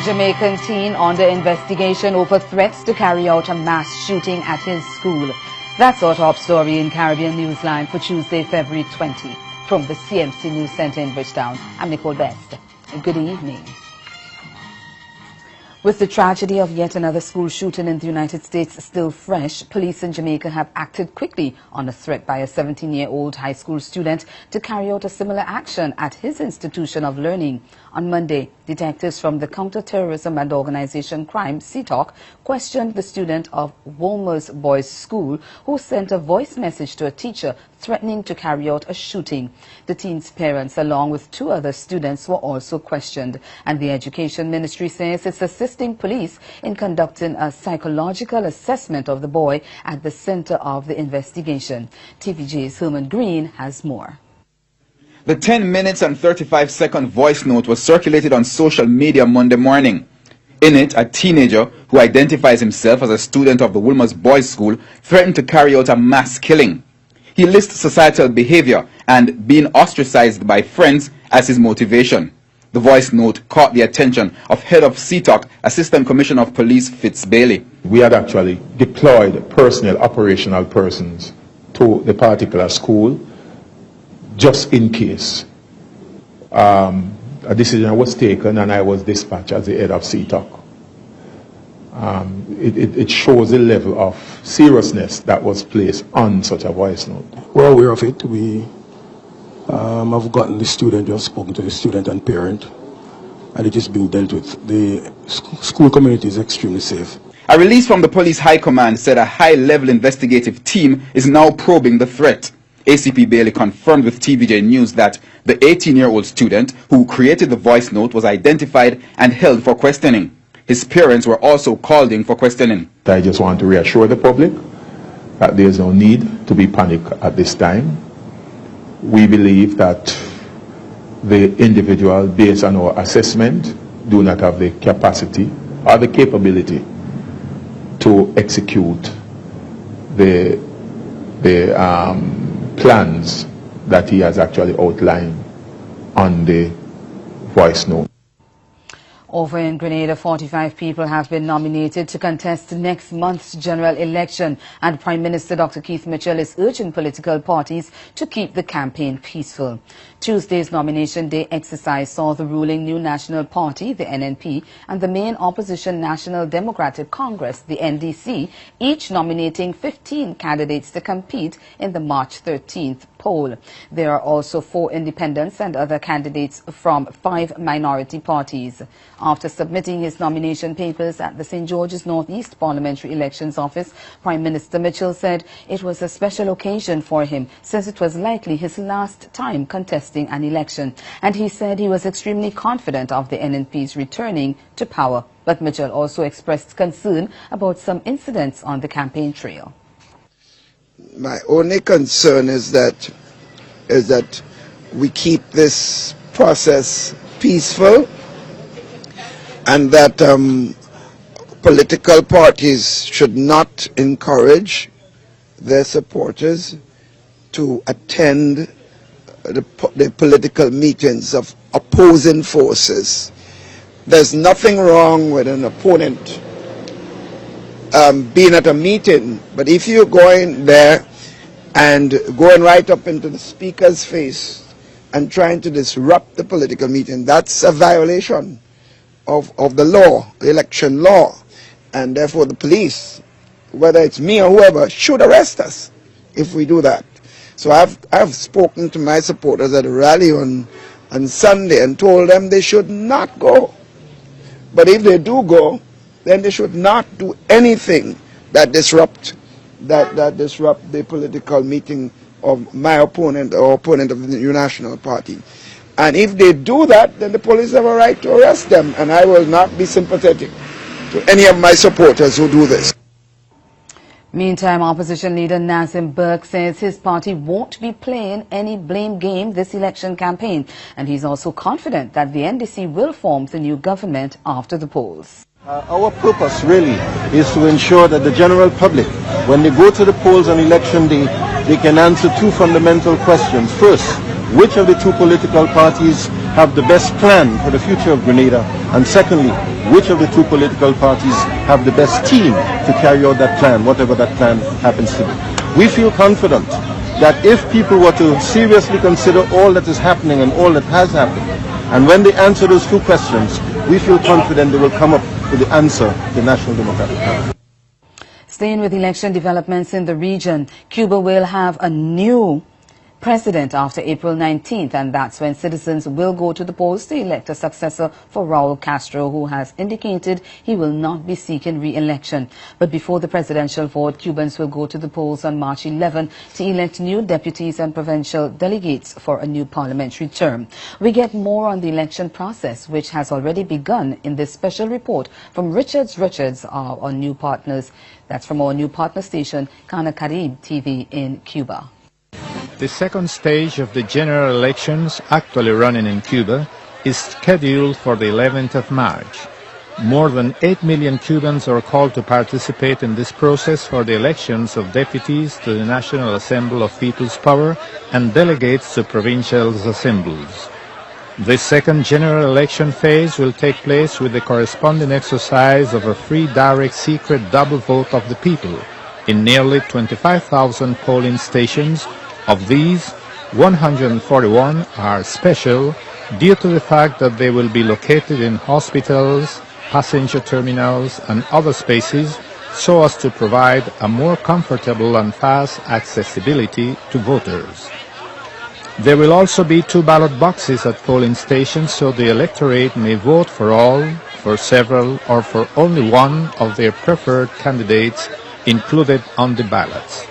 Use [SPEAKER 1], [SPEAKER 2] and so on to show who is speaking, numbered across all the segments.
[SPEAKER 1] Jamaican teen under investigation over threats to carry out a mass shooting at his school. That's our top story in Caribbean Newsline for Tuesday, February 20. From the CMC News Center in Bridgetown, I'm Nicole Best. Good evening. With the tragedy of yet another school shooting in the United States still fresh, police in Jamaica have acted quickly on a threat by a 17-year-old high school student to carry out a similar action at his institution of learning. On Monday, detectives from the Counter-Terrorism and Organization Crime (CTOC) questioned the student of Wolmer's Boys School who sent a voice message to a teacher threatening to carry out a shooting. The teen's parents, along with 2 other students, were also questioned, and the Education Ministry says it's assisting police in conducting a psychological assessment of the boy at the center of the investigation. TVJ's Herman Green has more.
[SPEAKER 2] The 10 minutes and 35-second voice note was circulated on social media Monday morning. In it, a teenager who identifies himself as a student of the Wolmer's Boys School threatened to carry out a mass killing. He lists societal behavior and being ostracized by friends as his motivation. The voice note caught the attention of head of CTOC, Assistant Commissioner of Police Fitz Bailey.
[SPEAKER 3] We had actually deployed personnel, operational persons to the particular school just in case. A decision was taken and I was dispatched as the head of CTOC. It shows the level of seriousness that was placed on such a voice note.
[SPEAKER 4] We're aware of it. We have gotten the student, we have spoken to the student and parent, and it is being dealt with. The school community is extremely safe.
[SPEAKER 2] A release from the police high command said a high-level investigative team is now probing the threat. ACP Bailey confirmed with TVJ News that the 18-year-old student who created the voice note was identified and held for questioning. His parents were also called in for questioning.
[SPEAKER 3] I just want to reassure the public that there is no need to be panicked at this time. We believe that the individual, based on our assessment, do not have the capacity or the capability to execute the plans that he has actually outlined on the voice note.
[SPEAKER 1] Over in Grenada, 45 people have been nominated to contest next month's general election, and Prime Minister Dr. Keith Mitchell is urging political parties to keep the campaign peaceful. Tuesday's nomination day exercise saw the ruling New National Party, the NNP, and the main opposition National Democratic Congress, the NDC, each nominating 15 candidates to compete in the March 13th poll. There are also 4 independents and other candidates from 5 minority parties. After submitting his nomination papers at the St. George's Northeast Parliamentary Elections Office, Prime Minister Mitchell said it was a special occasion for him since it was likely his last time contesting an election. And he said he was extremely confident of the NNP's returning to power. But Mitchell also expressed concern about some incidents on the campaign trail.
[SPEAKER 5] My only concern is that we keep this process peaceful, and that political parties should not encourage their supporters to attend the political meetings of opposing forces. There's nothing wrong with an opponent being at a meeting, but if you're going there and going right up into the speaker's face and trying to disrupt the political meeting, that's a violation of the law, the election law, and therefore the police, whether it's me or whoever, should arrest us if we do that. So I've spoken to my supporters at a rally on Sunday and told them they should not go. But if they do go, then they should not do anything that disrupt the political meeting of my opponent or opponent of the New National Party. And if they do that, then the police have a right to arrest them, and I will not be sympathetic to any of my supporters who do this.
[SPEAKER 1] Meantime, opposition leader Nazim Burke says his party won't be playing any blame game this election campaign, and he's also confident that the NDC will form the new government after the polls.
[SPEAKER 6] Our purpose really is to ensure that the general public, when they go to the polls on election day, they can answer 2 fundamental questions. First, which of the 2 political parties have the best plan for the future of Grenada? And secondly, which of the two political parties have the best team to carry out that plan, whatever that plan happens to be. We feel confident that if people were to seriously consider all that is happening and all that has happened, and when they answer those two questions, we feel confident they will come up with the answer the National Democratic Party.
[SPEAKER 1] Staying with election developments in the region, Cuba will have a new president after April 19th, and that's when citizens will go to the polls to elect a successor for Raul Castro, who has indicated he will not be seeking re-election. But before the presidential vote, Cubans will go to the polls on March 11 to elect new deputies and provincial delegates for a new parliamentary term. We get more on the election process, which has already begun, in this special report from Richard, our new partners. That's from our new partner station, Kana Carib TV in Cuba.
[SPEAKER 7] The second stage of the general elections actually running in Cuba is scheduled for the 11th of March. More than 8 million Cubans are called to participate in this process for the elections of deputies to the National Assembly of People's Power and delegates to provincial assemblies. This second general election phase will take place with the corresponding exercise of a free, direct, secret double vote of the people in nearly 25,000 polling stations. Of these, 141 are special due to the fact that they will be located in hospitals, passenger terminals and other spaces so as to provide a more comfortable and fast accessibility to voters. There will also be 2 ballot boxes at polling stations so the electorate may vote for all, for several or for only one of their preferred candidates included on the ballots.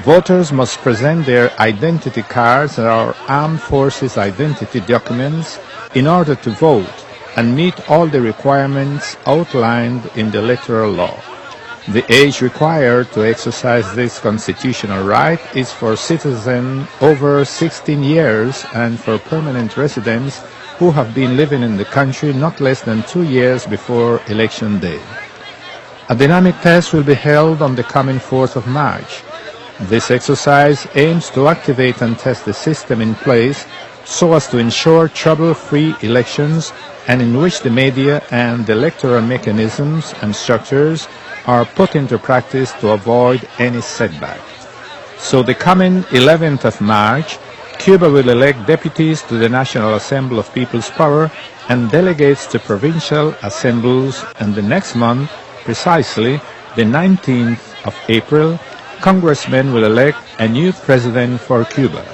[SPEAKER 7] Voters must present their identity cards or armed forces identity documents in order to vote and meet all the requirements outlined in the electoral law. The age required to exercise this constitutional right is for citizens over 16 years and for permanent residents who have been living in the country not less than 2 years before election day. A dynamic test will be held on the coming 4th of March. This exercise aims to activate and test the system in place so as to ensure trouble-free elections and in which the media and the electoral mechanisms and structures are put into practice to avoid any setback. So the coming 11th of March, Cuba will elect deputies to the National Assembly of People's Power and delegates to provincial assemblies, and the next month, precisely the 19th of April, Congressmen will elect a new president for Cuba.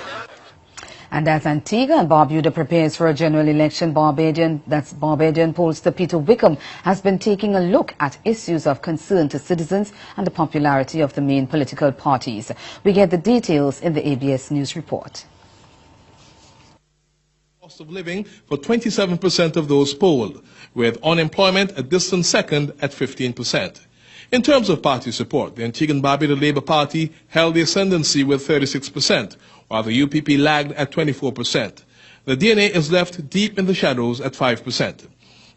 [SPEAKER 1] And as Antigua and Barbuda prepares for a general election, Barbadian pollster Peter Wickham has been taking a look at issues of concern to citizens and the popularity of the main political parties. We get the details in the ABS News report.
[SPEAKER 8] Cost of living for 27% of those polled, with unemployment a distant second at 15%. In terms of party support, the Antigua and Barbuda Labour Party held the ascendancy with 36%, while the UPP lagged at 24%. The DNA is left deep in the shadows at 5%.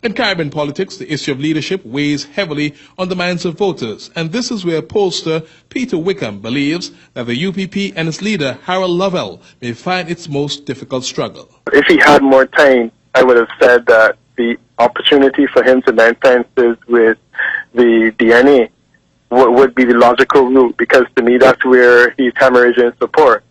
[SPEAKER 8] In Caribbean politics, the issue of leadership weighs heavily on the minds of voters, and this is where pollster Peter Wickham believes that the UPP and its leader, Harold Lovell, may find its most difficult struggle.
[SPEAKER 9] If he had more time, I would have said that the opportunity for him to mend fences with the DNA would be the logical route, because to me that's where he's hemorrhaging support.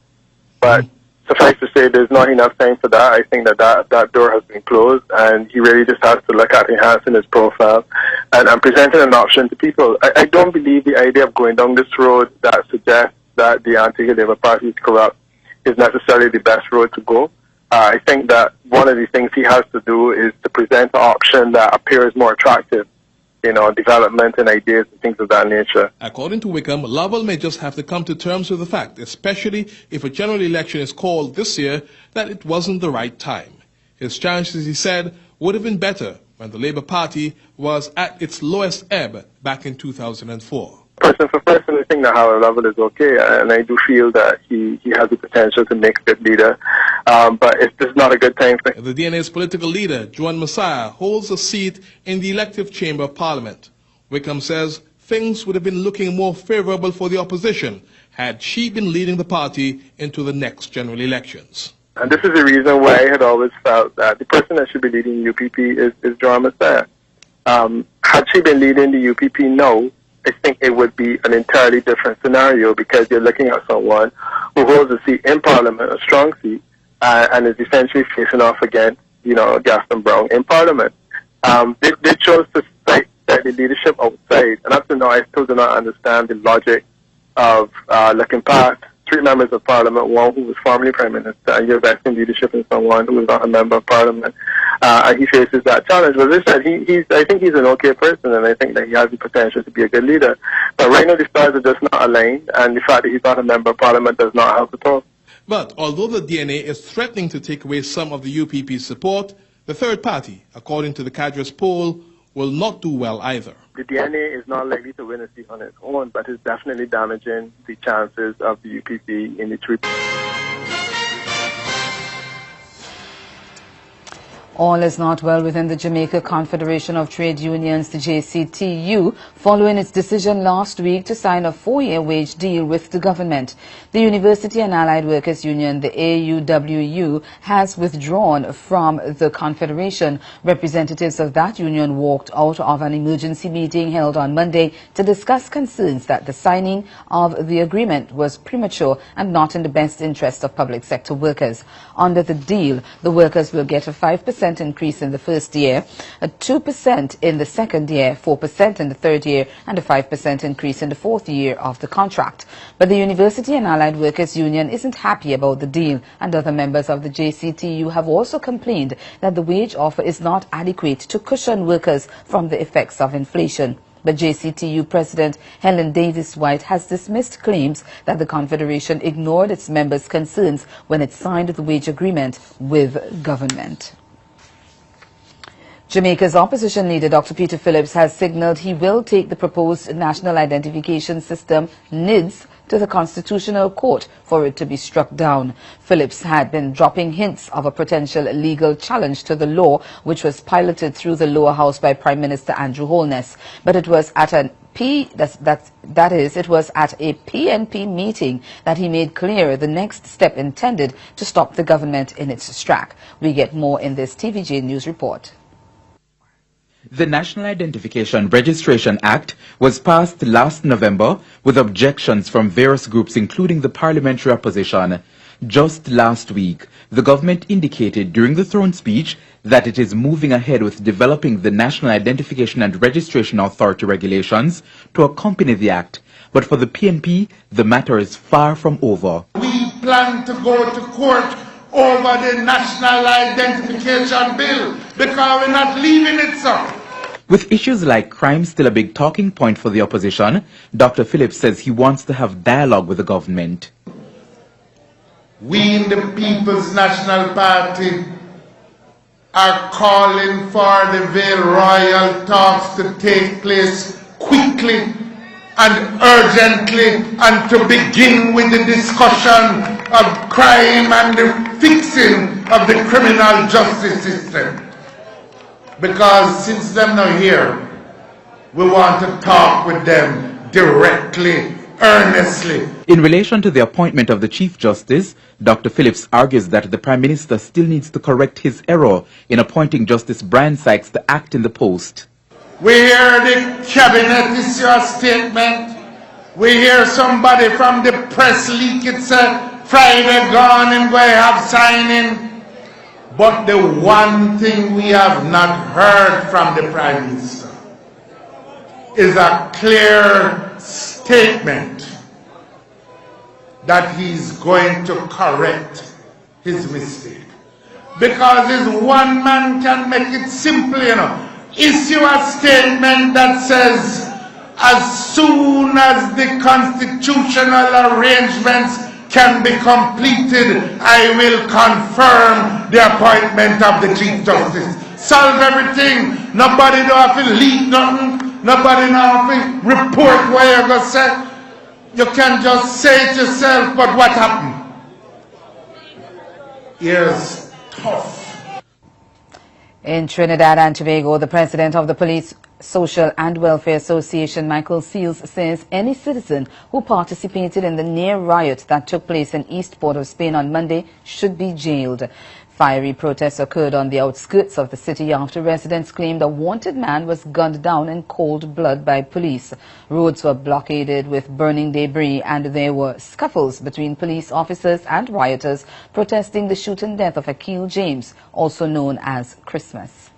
[SPEAKER 9] But suffice to say, there's not enough time for that. I think that door has been closed, and he really just has to look at enhancing his profile and presenting an option to people. I don't believe the idea of going down this road that suggests that the Antigua Labour Party is corrupt is necessarily the best road to go. I think that one of the things he has to do is to present an option that appears more attractive, development and ideas and things of that nature.
[SPEAKER 8] According to Wickham, Lovell may just have to come to terms with the fact, especially if a general election is called this year, that it wasn't the right time. His chances, he said, would have been better when the Labour Party was at its lowest ebb back in 2004.
[SPEAKER 9] Person for person, I think that Harold Lovell is okay, and I do feel that he has the potential to make a good leader, but it's just not a good time for him.
[SPEAKER 8] The DNA's political leader, Joan Messiah, holds a seat in the elective chamber of parliament. Wickham says things would have been looking more favorable for the opposition had she been leading the party into the next general elections.
[SPEAKER 9] And this is the reason why I had always felt that the person that should be leading UPP is Joan Messiah. Had she been leading the UPP now, I think it would be an entirely different scenario, because you're looking at someone who holds a seat in Parliament, a strong seat, and is essentially facing off against, Gaston Brown in Parliament. They chose to cite the leadership outside, and up to now I still do not understand the logic of looking past 3 members of Parliament, one who was formerly Prime Minister, and you're vesting leadership in someone who is not a member of Parliament, and he faces that challenge. But as I said, I think he's an okay person, and I think that he has the potential to be a good leader. But right now the stars are just not aligned, and the fact that he's not a member of Parliament does not help at all.
[SPEAKER 8] But although the DNA is threatening to take away some of the UPP's support, the third party, according to the Cadres poll, will not do well either.
[SPEAKER 9] The DNA is not likely to win a seat on its own, but it's definitely damaging the chances of the UPP in the 3.
[SPEAKER 1] All is not well within the Jamaica Confederation of Trade Unions, the JCTU, following its decision last week to sign a 4-year wage deal with the government. The University and Allied Workers Union, the AUWU, has withdrawn from the Confederation. Representatives of that union walked out of an emergency meeting held on Monday to discuss concerns that the signing of the agreement was premature and not in the best interest of public sector workers. Under the deal, the workers will get a 5% increase in the first year, a 2% in the second year, 4% in the third year, and a 5% increase in the fourth year of the contract. But the University and Allied Workers Union isn't happy about the deal, and other members of the JCTU have also complained that the wage offer is not adequate to cushion workers from the effects of inflation. But JCTU President Helen Davis-White has dismissed claims that the Confederation ignored its members' concerns when it signed the wage agreement with government. Jamaica's opposition leader, Dr. Peter Phillips, has signaled he will take the proposed National Identification System, NIDS, to the Constitutional Court for it to be struck down. Phillips had been dropping hints of a potential legal challenge to the law, which was piloted through the lower house by Prime Minister Andrew Holness. But it was at it was at a PNP meeting that he made clear the next step intended to stop the government in its track. We get more in this TVJ News report.
[SPEAKER 2] The National Identification Registration Act was passed last November with objections from various groups, including the parliamentary opposition. Just last week, the government indicated during the throne speech that it is moving ahead with developing the National Identification and Registration Authority regulations to accompany the act. But for the PNP, the matter is far from over.
[SPEAKER 10] We plan to go to court over the National Identification Bill because we're not leaving it, sir.
[SPEAKER 2] With issues like crime still a big talking point for the opposition, Dr. Phillips says he wants to have dialogue with the government.
[SPEAKER 10] We in the People's National Party are calling for the Vale Royal talks to take place quickly and urgently, and to begin with the discussion of crime and the fixing of the criminal justice system. Because since they're not here, we want to talk with them directly, earnestly.
[SPEAKER 2] In relation to the appointment of the Chief Justice, Dr. Phillips argues that the Prime Minister still needs to correct his error in appointing Justice Brian Sykes to act in the post.
[SPEAKER 10] We hear the Cabinet issue a statement. We hear somebody from the press leak it said Friday gone and we have signing. But the one thing we have not heard from the Prime Minister is a clear statement that he's going to correct his mistake. Because his one man can make it simple, you know. Issue a statement that says, as soon as the constitutional arrangements can be completed, I will confirm the appointment of the Chief Justice. Solve everything. Nobody don't have to leak nothing. Nobody don't have to report what you're going to say. You can just say it yourself, but what happened? Here's tough.
[SPEAKER 1] In Trinidad and Tobago, the president of the Police Social and Welfare Association, Michael Seals, says any citizen who participated in the near riot that took place in East Port of Spain on Monday should be jailed. Fiery protests occurred on the outskirts of the city after residents claimed a wanted man was gunned down in cold blood by police. Roads were blockaded with burning debris and there were scuffles between police officers and rioters protesting the shooting death of Akil James, also known as Christmas.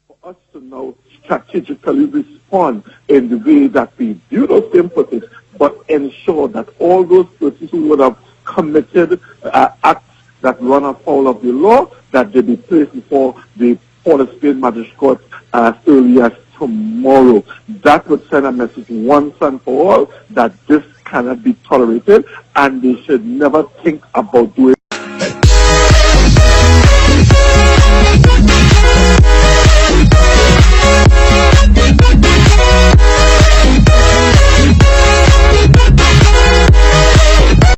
[SPEAKER 11] For us to now strategically respond in the way that we do those same protests, but ensure that all those persons who would have committed acts that run afoul of the law, that they be placed before the Port of Spain Magistrate as early as tomorrow. That would send a message once and for all that this cannot be tolerated and they should never think about doing